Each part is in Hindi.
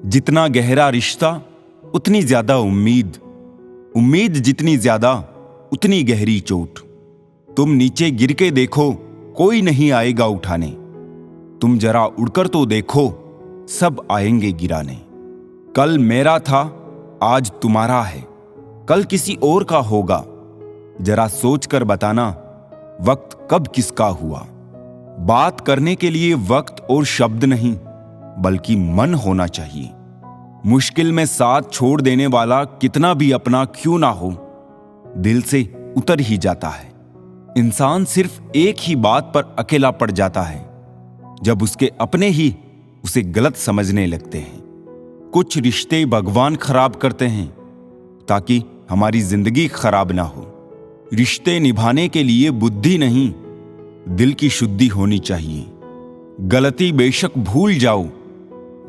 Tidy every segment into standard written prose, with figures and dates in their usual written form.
जितना गहरा रिश्ता उतनी ज्यादा उम्मीद, उम्मीद जितनी ज्यादा उतनी गहरी चोट। तुम नीचे गिर के देखो, कोई नहीं आएगा उठाने। तुम जरा उड़कर तो देखो, सब आएंगे गिराने। कल मेरा था, आज तुम्हारा है, कल किसी और का होगा। जरा सोच कर बताना, वक्त कब किसका हुआ। बात करने के लिए वक्त और शब्द नहीं, बल्कि मन होना चाहिए। मुश्किल में साथ छोड़ देने वाला कितना भी अपना क्यों ना हो, दिल से उतर ही जाता है। इंसान सिर्फ एक ही बात पर अकेला पड़ जाता है, जब उसके अपने ही उसे गलत समझने लगते हैं। कुछ रिश्ते भगवान खराब करते हैं ताकि हमारी जिंदगी खराब ना हो। रिश्ते निभाने के लिए बुद्धि नहीं, दिल की शुद्धि होनी चाहिए। गलती बेशक भूल जाओ,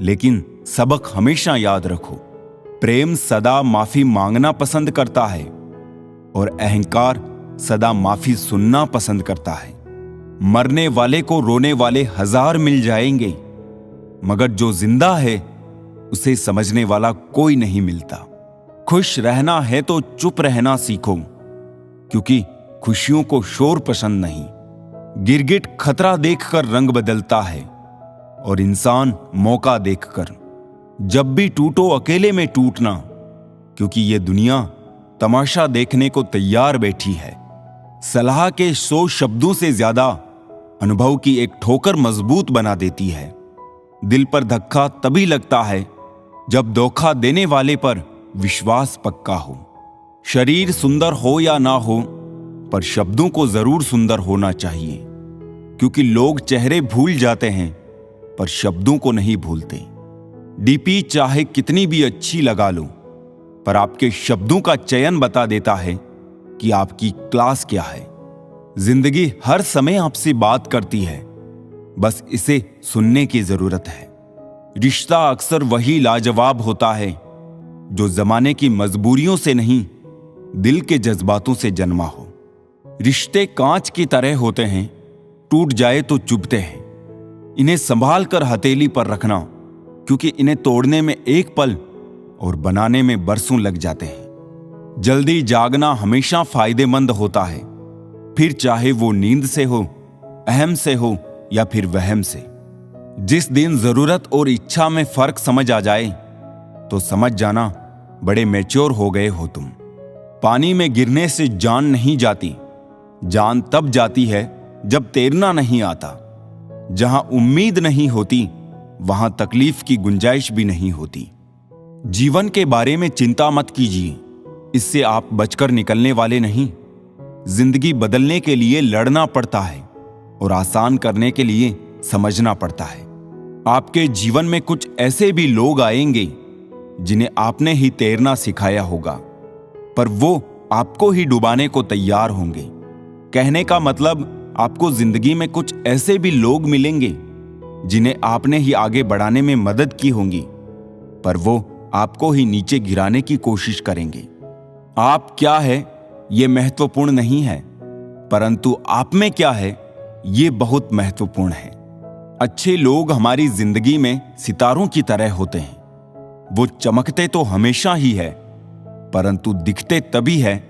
लेकिन सबक हमेशा याद रखो। प्रेम सदा माफी मांगना पसंद करता है और अहंकार सदा माफी सुनना पसंद करता है। मरने वाले को रोने वाले 1000 मिल जाएंगे, मगर जो जिंदा है उसे समझने वाला कोई नहीं मिलता। खुश रहना है तो चुप रहना सीखो, क्योंकि खुशियों को शोर पसंद नहीं। गिरगिट खतरा देखकर रंग बदलता है और इंसान मौका देखकर। जब भी टूटो अकेले में टूटना, क्योंकि ये दुनिया तमाशा देखने को तैयार बैठी है। सलाह के 100 शब्दों से ज्यादा अनुभव की एक ठोकर मजबूत बना देती है। दिल पर धक्का तभी लगता है जब धोखा देने वाले पर विश्वास पक्का हो। शरीर सुंदर हो या ना हो, पर शब्दों को जरूर सुंदर होना चाहिए, क्योंकि लोग चेहरे भूल जाते हैं पर शब्दों को नहीं भूलते। डीपी चाहे कितनी भी अच्छी लगा लो, पर आपके शब्दों का चयन बता देता है कि आपकी क्लास क्या है। जिंदगी हर समय आपसे बात करती है, बस इसे सुनने की जरूरत है। रिश्ता अक्सर वही लाजवाब होता है जो जमाने की मजबूरियों से नहीं, दिल के जज्बातों से जन्मा हो। रिश्ते कांच की तरह होते हैं, टूट जाए तो चुभते हैं। इन्हें संभाल कर हथेली पर रखना, क्योंकि इन्हें तोड़ने में एक पल और बनाने में बरसों लग जाते हैं। जल्दी जागना हमेशा फायदेमंद होता है, फिर चाहे वो नींद से हो, अहम से हो या फिर वहम से। जिस दिन जरूरत और इच्छा में फर्क समझ आ जाए तो समझ जाना बड़े मैच्योर हो गए हो तुम। पानी में गिरने से जान नहीं जाती, जान तब जाती है जब तैरना नहीं आता। जहां उम्मीद नहीं होती, वहां तकलीफ की गुंजाइश भी नहीं होती। जीवन के बारे में चिंता मत कीजिए, इससे आप बचकर निकलने वाले नहीं। जिंदगी बदलने के लिए लड़ना पड़ता है और आसान करने के लिए समझना पड़ता है। आपके जीवन में कुछ ऐसे भी लोग आएंगे जिन्हें आपने ही तैरना सिखाया होगा, पर वो आपको ही डुबाने को तैयार होंगे। कहने का मतलब, आपको जिंदगी में कुछ ऐसे भी लोग मिलेंगे जिन्हें आपने ही आगे बढ़ाने में मदद की होगी, पर वो आपको ही नीचे गिराने की कोशिश करेंगे। आप क्या है ये महत्वपूर्ण नहीं है, परंतु आप में क्या है ये बहुत महत्वपूर्ण है। अच्छे लोग हमारी जिंदगी में सितारों की तरह होते हैं। वो चमकते तो हमेशा ही है, परंतु दिखते तभी है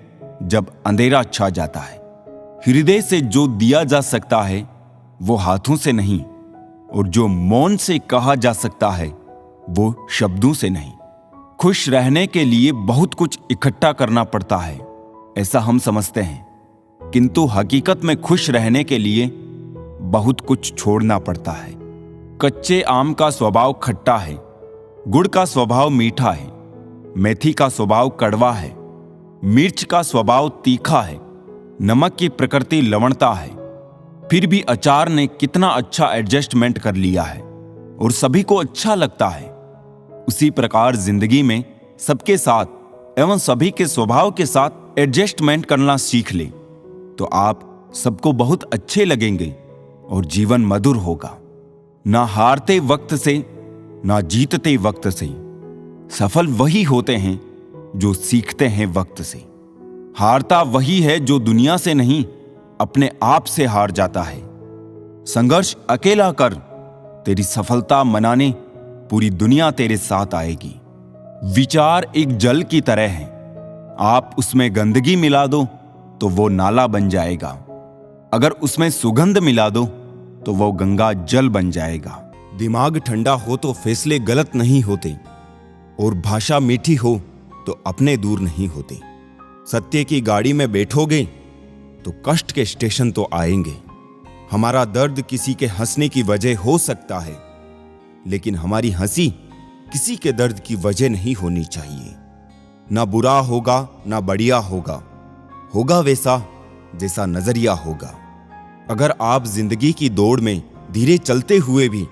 जब अंधेरा छा जाता है। हृदय से जो दिया जा सकता है वो हाथों से नहीं, और जो मौन से कहा जा सकता है वो शब्दों से नहीं। खुश रहने के लिए बहुत कुछ इकट्ठा करना पड़ता है, ऐसा हम समझते हैं, किंतु हकीकत में खुश रहने के लिए बहुत कुछ छोड़ना पड़ता है। कच्चे आम का स्वभाव खट्टा है, गुड़ का स्वभाव मीठा है, मेथी का स्वभाव कड़वा है, मिर्च का स्वभाव तीखा है, नमक की प्रकृति लवणता है। फिर भी अचार ने कितना अच्छा एडजस्टमेंट कर लिया है और सभी को अच्छा लगता है। उसी प्रकार जिंदगी में सबके साथ एवं सभी के स्वभाव के साथ एडजस्टमेंट करना सीख ले, तो आप सबको बहुत अच्छे लगेंगे और जीवन मधुर होगा। ना हारते वक्त से, ना जीतते वक्त से। सफल वही होते हैं जो सीखते हैं वक्त से। हारता वही है जो दुनिया से नहीं, अपने आप से हार जाता है। संघर्ष अकेला कर, तेरी सफलता मनाने पूरी दुनिया तेरे साथ आएगी। विचार एक जल की तरह है, आप उसमें गंदगी मिला दो तो वो नाला बन जाएगा, अगर उसमें सुगंध मिला दो तो वो गंगा जल बन जाएगा। दिमाग ठंडा हो तो फैसले गलत नहीं होते, और भाषा मीठी हो तो अपने दूर नहीं होते। सत्य की गाड़ी में बैठोगे तो कष्ट के स्टेशन तो आएंगे। हमारा दर्द किसी के हंसने की वजह हो सकता है, लेकिन हमारी हंसी किसी के दर्द की वजह नहीं होनी चाहिए। ना बुरा होगा ना बढ़िया होगा, होगा वैसा जैसा नजरिया होगा। अगर आप जिंदगी की दौड़ में धीरे चलते हुए भी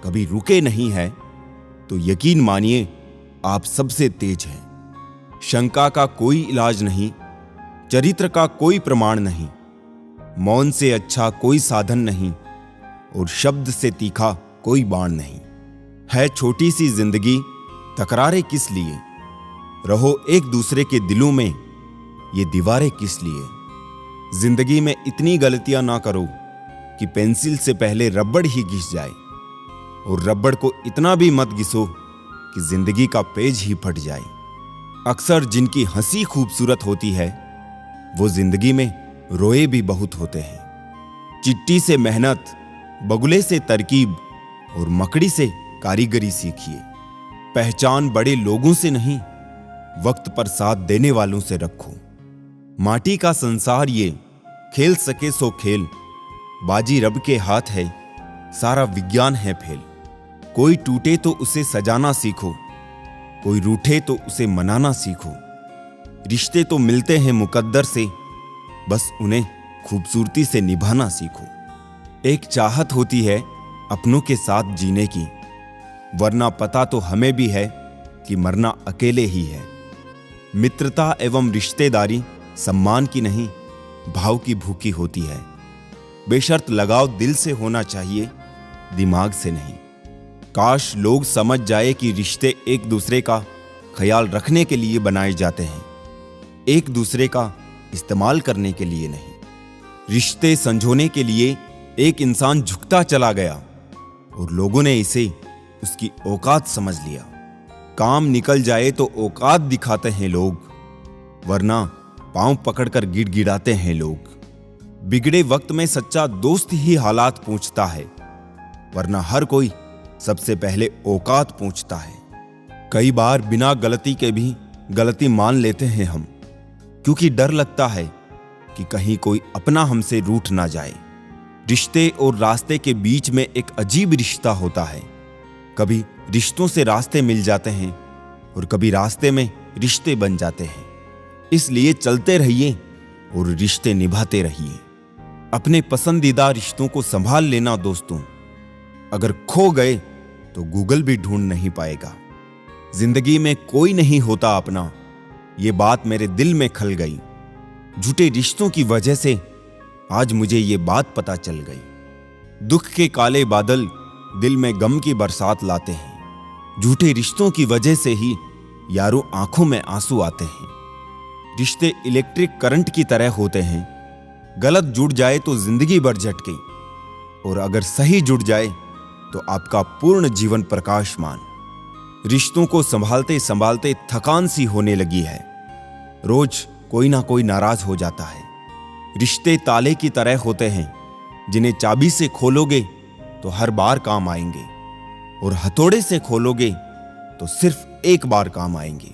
कभी रुके नहीं हैं, तो यकीन मानिए आप सबसे तेज हैं। शंका का कोई इलाज नहीं, चरित्र का कोई प्रमाण नहीं, मौन से अच्छा कोई साधन नहीं, और शब्द से तीखा कोई बाण नहीं। है छोटी सी जिंदगी, तकरारें किस लिए, रहो एक दूसरे के दिलों में, ये दीवारें किस लिए। जिंदगी में इतनी गलतियां ना करो कि पेंसिल से पहले रबड़ ही घिस जाए, और रबड़ को इतना भी मत घिसो कि जिंदगी का पेज ही फट जाए। अक्सर जिनकी हंसी खूबसूरत होती है, वो जिंदगी में रोए भी बहुत होते हैं। चिट्टी से मेहनत, बगुले से तरकीब और मकड़ी से कारीगरी सीखिए। पहचान बड़े लोगों से नहीं, वक्त पर साथ देने वालों से रखो। माटी का संसार ये, खेल सके सो खेल, बाजी रब के हाथ है, सारा विज्ञान है फेल। कोई टूटे तो उसे सजाना सीखो, कोई रूठे तो उसे मनाना सीखो। रिश्ते तो मिलते हैं मुकद्दर से, बस उन्हें खूबसूरती से निभाना सीखो। एक चाहत होती है अपनों के साथ जीने की, वरना पता तो हमें भी है कि मरना अकेले ही है। मित्रता एवं रिश्तेदारी सम्मान की नहीं, भाव की भूखी होती है। बेशर्त लगाव दिल से होना चाहिए, दिमाग से नहीं। काश लोग समझ जाए कि रिश्ते एक दूसरे का ख्याल रखने के लिए बनाए जाते हैं, एक दूसरे का इस्तेमाल करने के लिए नहीं। रिश्ते संजोने के लिए एक इंसान झुकता चला गया और लोगों ने इसे उसकी औकात समझ लिया। काम निकल जाए तो औकात दिखाते हैं लोग, वरना पांव पकड़कर गिड़गिड़ाते हैं लोग। बिगड़े वक्त में सच्चा दोस्त ही हालात पूछता है, वरना हर कोई सबसे पहले औकात पूछता है। कई बार बिना गलती के भी गलती मान लेते हैं हम, क्योंकि डर लगता है कि कहीं कोई अपना हमसे रूठ ना जाए। रिश्ते और रास्ते के बीच में एक अजीब रिश्ता होता है। कभी रिश्तों से रास्ते मिल जाते हैं और कभी रास्ते में रिश्ते बन जाते हैं। इसलिए चलते रहिए और रिश्ते निभाते रहिए। अपने पसंदीदा रिश्तों को संभाल लेना दोस्तों, अगर खो गए तो गूगल भी ढूंढ नहीं पाएगा। जिंदगी में कोई नहीं होता अपना, ये बात मेरे दिल में खल गई। झूठे रिश्तों की वजह से आज मुझे ये बात पता चल गई। दुख के काले बादल दिल में गम की बरसात लाते हैं। झूठे रिश्तों की वजह से ही यारों आंखों में आंसू आते हैं। रिश्ते इलेक्ट्रिक करंट की तरह होते हैं, गलत जुड़ जाए तो जिंदगी भर झटके, और अगर सही जुड़ जाए तो आपका पूर्ण जीवन प्रकाशमान। रिश्तों को संभालते संभालते थकान सी होने लगी है। रोज कोई ना कोई नाराज हो जाता है। रिश्ते ताले की तरह होते हैं, जिन्हें चाबी से खोलोगे तो हर बार काम आएंगे, और हथौड़े से खोलोगे तो सिर्फ एक बार काम आएंगे।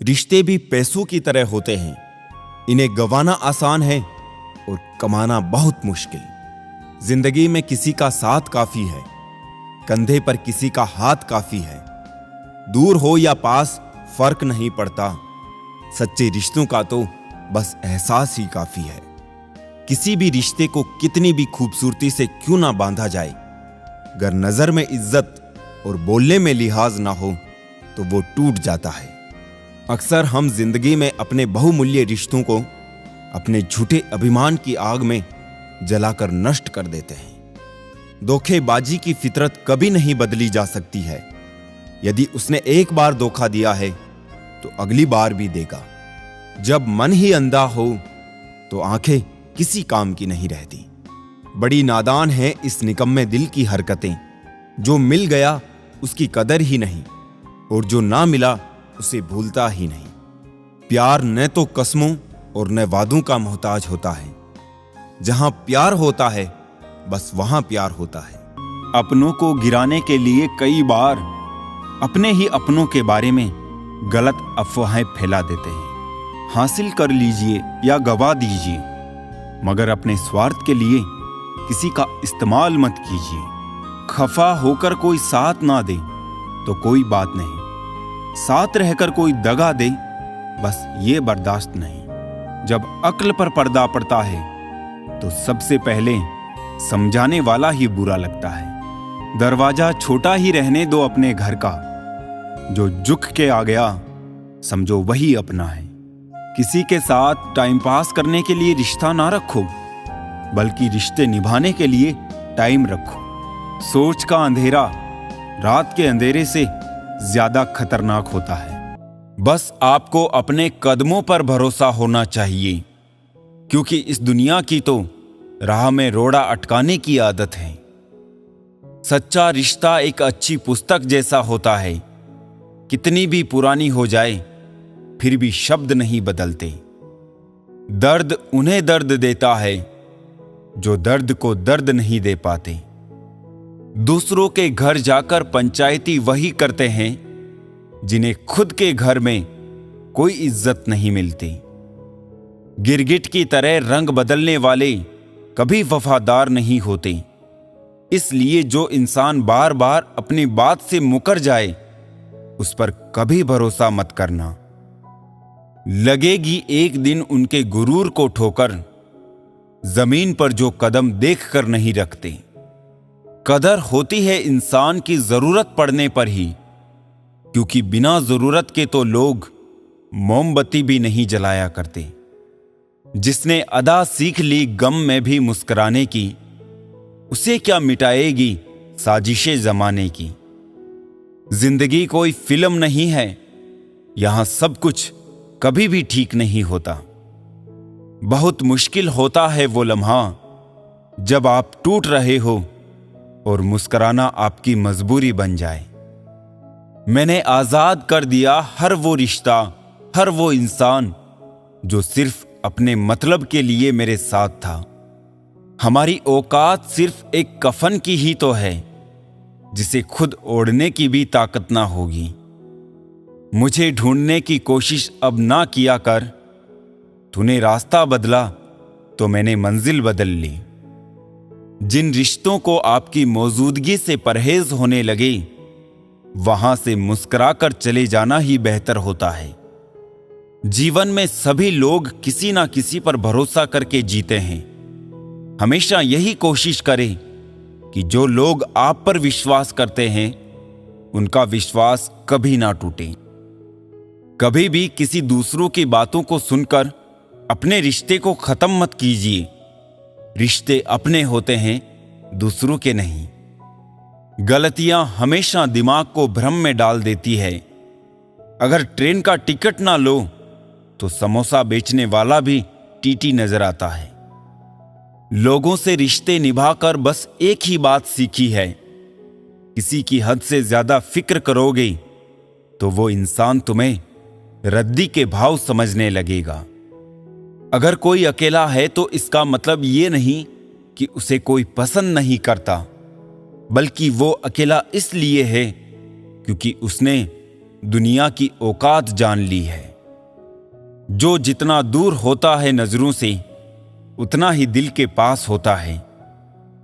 रिश्ते भी पैसों की तरह होते हैं, इन्हें गंवाना आसान है और कमाना बहुत मुश्किल। जिंदगी में किसी का साथ काफी है, कंधे पर किसी का हाथ काफी है। दूर हो या पास फर्क नहीं पड़ता, सच्चे रिश्तों का तो बस एहसास ही काफी है। किसी भी रिश्ते को कितनी भी खूबसूरती से क्यों ना बांधा जाए, अगर नजर में इज्जत और बोलने में लिहाज ना हो तो वो टूट जाता है। अक्सर हम जिंदगी में अपने बहुमूल्य रिश्तों को अपने झूठे अभिमान की आग में जलाकर नष्ट कर देते हैं। धोखेबाजी की फितरत कभी नहीं बदली जा सकती है। यदि उसने एक बार धोखा दिया है तो अगली बार भी देगा। जब मन ही अंधा हो तो आंखें किसी काम की नहीं रहती। बड़ी नादान है इस निकम्मे दिल की हरकतें, जो मिल गया उसकी कदर ही नहीं, और जो ना मिला उसे भूलता ही नहीं। प्यार न तो कस्मों और न वादों का मोहताज होता है। जहां प्यार होता है बस वहां प्यार होता है। अपनों को गिराने के लिए कई बार अपने ही अपनों के बारे में गलत अफवाहें फैला देते हैं। हासिल कर लीजिए या गवा दीजिए, मगर अपने स्वार्थ के लिए किसी का इस्तेमाल मत कीजिए। खफा होकर कोई साथ ना दे तो कोई बात नहीं, साथ रहकर कोई दगा दे बस ये बर्दाश्त नहीं। जब अक्ल पर पर्दा पड़ता है तो सबसे पहले समझाने वाला ही बुरा लगता है। दरवाजा छोटा ही रहने दो अपने घर का, जो झुक के आ गया समझो वही अपना है। किसी के साथ टाइम पास करने के लिए रिश्ता ना रखो, बल्कि रिश्ते निभाने के लिए टाइम रखो। सोच का अंधेरा रात के अंधेरे से ज्यादा खतरनाक होता है। बस आपको अपने कदमों पर भरोसा होना चाहिए, क्योंकि इस दुनिया की तो राह में रोड़ा अटकाने की आदत है। सच्चा रिश्ता एक अच्छी पुस्तक जैसा होता है, कितनी भी पुरानी हो जाए फिर भी शब्द नहीं बदलते। दर्द उन्हें दर्द देता है जो दर्द को दर्द नहीं दे पाते। दूसरों के घर जाकर पंचायती वही करते हैं जिन्हें खुद के घर में कोई इज्जत नहीं मिलती। गिरगिट की तरह रंग बदलने वाले कभी वफादार नहीं होते। इसलिए जो इंसान बार बार अपनी बात से मुकर जाए उस पर कभी भरोसा मत करना। लगेगी एक दिन उनके गुरूर को ठोकर, जमीन पर जो कदम देखकर नहीं रखते। कदर होती है इंसान की जरूरत पड़ने पर ही, क्योंकि बिना जरूरत के तो लोग मोमबत्ती भी नहीं जलाया करते। जिसने अदा सीख ली गम में भी मुस्कुराने की, उसे क्या मिटाएगी साजिशें जमाने की। जिंदगी कोई फिल्म नहीं है, यहां सब कुछ कभी भी ठीक नहीं होता। बहुत मुश्किल होता है वो लम्हा जब आप टूट रहे हो और मुस्कुराना आपकी मजबूरी बन जाए। मैंने आजाद कर दिया हर वो रिश्ता, हर वो इंसान जो सिर्फ अपने मतलब के लिए मेरे साथ था। हमारी औकात सिर्फ एक कफन की ही तो है, जिसे खुद ओढ़ने की भी ताकत ना होगी। मुझे ढूंढने की कोशिश अब ना किया कर, तूने रास्ता बदला तो मैंने मंजिल बदल ली। जिन रिश्तों को आपकी मौजूदगी से परहेज होने लगे, वहां से मुस्कुराकर चले जाना ही बेहतर होता है। जीवन में सभी लोग किसी ना किसी पर भरोसा करके जीते हैं। हमेशा यही कोशिश करें कि जो लोग आप पर विश्वास करते हैं उनका विश्वास कभी ना टूटे। कभी भी किसी दूसरों की बातों को सुनकर अपने रिश्ते को खत्म मत कीजिए। रिश्ते अपने होते हैं, दूसरों के नहीं। गलतियां हमेशा दिमाग को भ्रम में डाल देती है। अगर ट्रेन का टिकट ना लो तो समोसा बेचने वाला भी टीटी नजर आता है। लोगों से रिश्ते निभाकर बस एक ही बात सीखी है, किसी की हद से ज्यादा फिक्र करोगे तो वो इंसान तुम्हें रद्दी के भाव समझने लगेगा। अगर कोई अकेला है तो इसका मतलब ये नहीं कि उसे कोई पसंद नहीं करता, बल्कि वो अकेला इसलिए है क्योंकि उसने दुनिया की औकात जान ली है। जो जितना दूर होता है नजरों से, उतना ही दिल के पास होता है।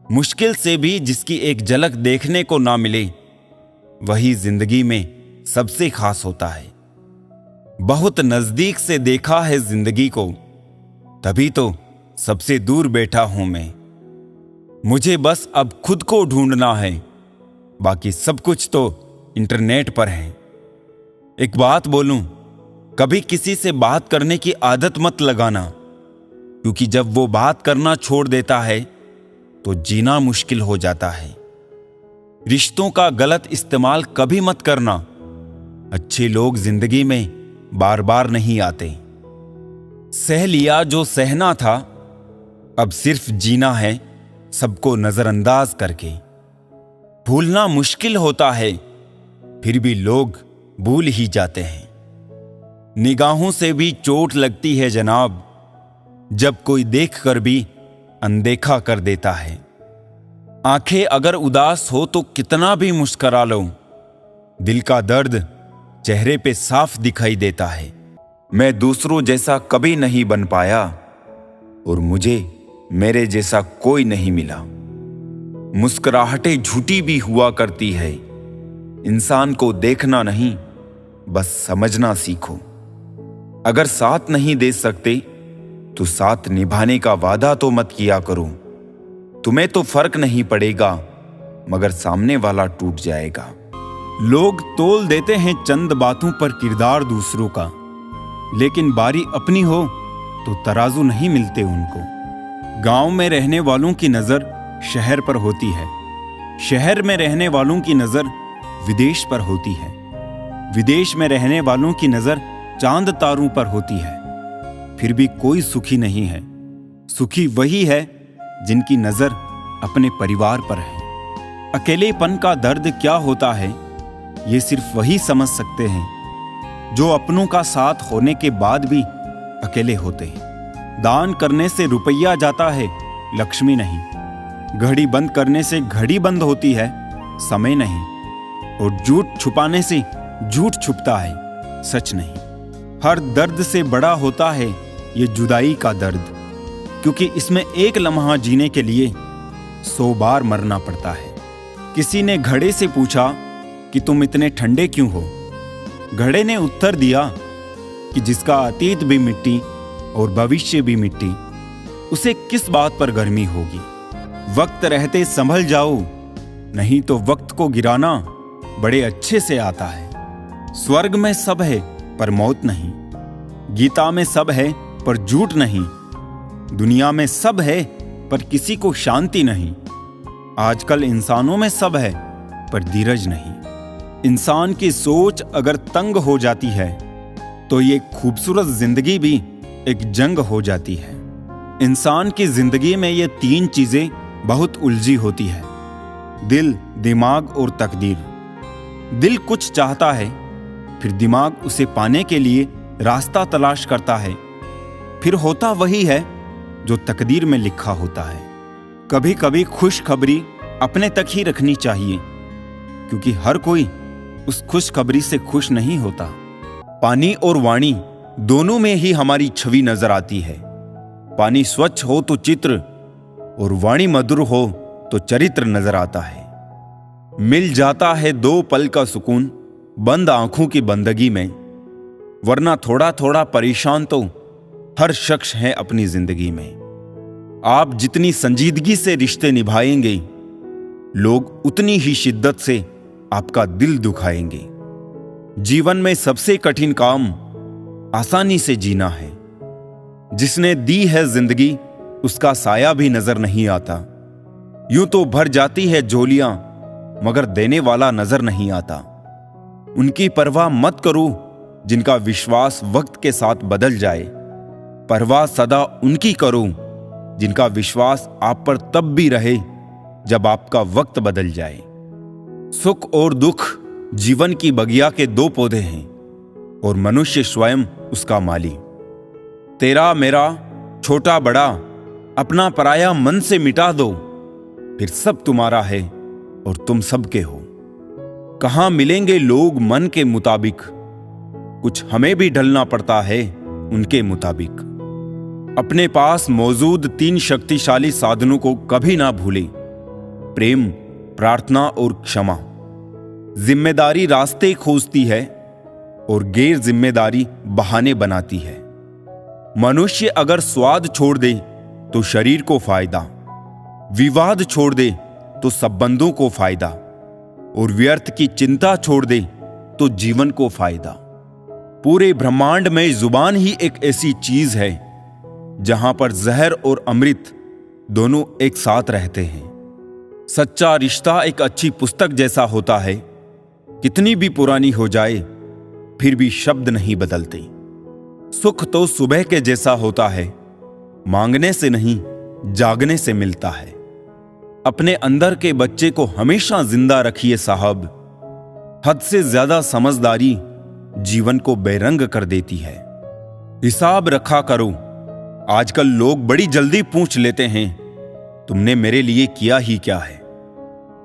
मुश्किल से भी जिसकी एक झलक देखने को ना मिले, वही जिंदगी में सबसे खास होता है। बहुत नजदीक से देखा है जिंदगी को, तभी तो सबसे दूर बैठा हूं मैं। मुझे बस अब खुद को ढूंढना है, बाकी सब कुछ तो इंटरनेट पर है। एक बात बोलूं, कभी किसी से बात करने की आदत मत लगाना, क्योंकि जब वो बात करना छोड़ देता है तो जीना मुश्किल हो जाता है। रिश्तों का गलत इस्तेमाल कभी मत करना। अच्छे लोग जिंदगी में बार बार नहीं आते। सह लिया जो सहना था, अब सिर्फ जीना है सबको नजरअंदाज करके। भूलना मुश्किल होता है, फिर भी लोग भूल ही जाते हैं। निगाहों से भी चोट लगती है जनाब, जब कोई देखकर भी अनदेखा कर देता है। आंखें अगर उदास हो तो कितना भी मुस्करा लो, दिल का दर्द चेहरे पे साफ दिखाई देता है। मैं दूसरों जैसा कभी नहीं बन पाया और मुझे मेरे जैसा कोई नहीं मिला। मुस्कुराहटें झूठी भी हुआ करती है। इंसान को देखना नहीं, बस समझना सीखो। अगर साथ नहीं दे सकते तो साथ निभाने का वादा तो मत किया करो। तुम्हें तो फर्क नहीं पड़ेगा, मगर सामने वाला टूट जाएगा। लोग तोल देते हैं चंद बातों पर किरदार दूसरों का, लेकिन बारी अपनी हो तो तराजू नहीं मिलते उनको। गांव में रहने वालों की नजर शहर पर होती है, शहर में रहने वालों की नजर विदेश पर होती है, विदेश में रहने वालों की नजर चांद तारों पर होती है। फिर भी कोई सुखी नहीं है। सुखी वही है जिनकी नजर अपने परिवार पर है। अकेलेपन का दर्द क्या होता है, ये सिर्फ वही समझ सकते हैं जो अपनों का साथ होने के बाद भी अकेले होते हैं। दान करने से रुपया जाता है, लक्ष्मी नहीं। घड़ी बंद करने से घड़ी बंद होती है, समय नहीं। और झूठ छुपाने से झूठ छुपता है, सच नहीं। हर दर्द से बड़ा होता है ये जुदाई का दर्द, क्योंकि इसमें एक लम्हा जीने के लिए 100 बार मरना पड़ता है। किसी ने घड़े से पूछा कि तुम इतने ठंडे क्यों हो? घड़े ने उत्तर दिया कि जिसका अतीत भी मिट्टी और भविष्य भी मिट्टी, उसे किस बात पर गर्मी होगी। वक्त रहते संभल जाओ, नहीं तो वक्त को गिराना बड़े अच्छे से आता है। स्वर्ग में सब है पर मौत नहीं, गीता में सब है पर झूठ नहीं, दुनिया में सब है पर किसी को शांति नहीं। आजकल इंसानों में सब है पर धीरज नहीं। इंसान की सोच अगर तंग हो जाती है तो ये खूबसूरत जिंदगी भी एक जंग हो जाती है। इंसान की जिंदगी में ये 3 चीजें बहुत उलझी होती है: दिल, दिमाग और तकदीर। दिल कुछ चाहता है, फिर दिमाग उसे पाने के लिए रास्ता तलाश करता है, फिर होता वही है जो तकदीर में लिखा होता है। कभी कभी खुशखबरी अपने तक ही रखनी चाहिए, क्योंकि हर कोई उस खुशखबरी से खुश नहीं होता। पानी और वाणी दोनों में ही हमारी छवि नजर आती है। पानी स्वच्छ हो तो चित्र, और वाणी मधुर हो तो चरित्र नजर आता है। मिल जाता है 2 पल का सुकून बंद आंखों की बंदगी में, वरना थोड़ा थोड़ा परेशान तो हर शख्स है अपनी जिंदगी में। आप जितनी संजीदगी से रिश्ते निभाएंगे, लोग उतनी ही शिद्दत से आपका दिल दुखाएंगे। जीवन में सबसे कठिन काम आसानी से जीना है। जिसने दी है जिंदगी, उसका साया भी नजर नहीं आता। यूं तो भर जाती है झोलियां, मगर देने वाला नजर नहीं आता। उनकी परवाह मत करो जिनका विश्वास वक्त के साथ बदल जाए। परवाह सदा उनकी करो जिनका विश्वास आप पर तब भी रहे जब आपका वक्त बदल जाए। सुख और दुख जीवन की बगिया के 2 पौधे हैं, और मनुष्य स्वयं उसका माली। तेरा मेरा छोटा बड़ा अपना पराया मन से मिटा दो, फिर सब तुम्हारा है और तुम सबके हो। कहां मिलेंगे लोग मन के मुताबिक, कुछ हमें भी ढलना पड़ता है उनके मुताबिक। अपने पास मौजूद 3 शक्तिशाली साधनों को कभी ना भूलें: प्रेम, प्रार्थना और क्षमा। जिम्मेदारी रास्ते खोजती है और गैर जिम्मेदारी बहाने बनाती है। मनुष्य अगर स्वाद छोड़ दे तो शरीर को फायदा, विवाद छोड़ दे तो संबंधों को फायदा, और व्यर्थ की चिंता छोड़ दे तो जीवन को फायदा। पूरे ब्रह्मांड में जुबान ही एक ऐसी चीज है जहां पर जहर और अमृत दोनों एक साथ रहते हैं। सच्चा रिश्ता एक अच्छी पुस्तक जैसा होता है, कितनी भी पुरानी हो जाए फिर भी शब्द नहीं बदलते। सुख तो सुबह के जैसा होता है, मांगने से नहीं जागने से मिलता है। अपने अंदर के बच्चे को हमेशा जिंदा रखिए साहब, हद से ज्यादा समझदारी जीवन को बेरंग कर देती है। हिसाब रखा करो। आजकल लोग बड़ी जल्दी पूछ लेते हैं, तुमने मेरे लिए किया ही क्या है।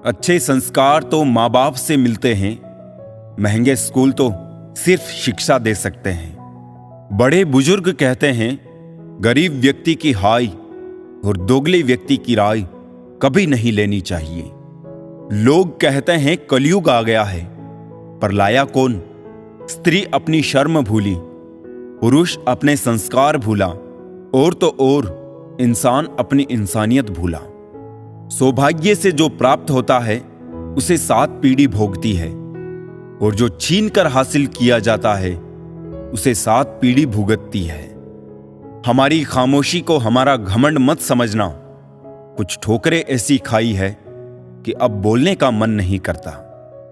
अच्छे संस्कार तो माँ बाप से मिलते हैं, महंगे स्कूल तो सिर्फ शिक्षा दे सकते हैं। बड़े बुजुर्ग कहते हैं, गरीब व्यक्ति की हाय और दोगले व्यक्ति की राय कभी नहीं लेनी चाहिए। लोग कहते हैं कलयुग आ गया है, पर लाया कौन? स्त्री अपनी शर्म भूली, पुरुष अपने संस्कार भूला, और तो और इंसान अपनी इंसानियत भूला। सौभाग्य से जो प्राप्त होता है उसे 7 पीढ़ी भोगती है, और जो छीन कर हासिल किया जाता है उसे 7 पीढ़ी भुगतती है। हमारी खामोशी को हमारा घमंड मत समझना। कुछ ठोकरें ऐसी खाई है कि अब बोलने का मन नहीं करता।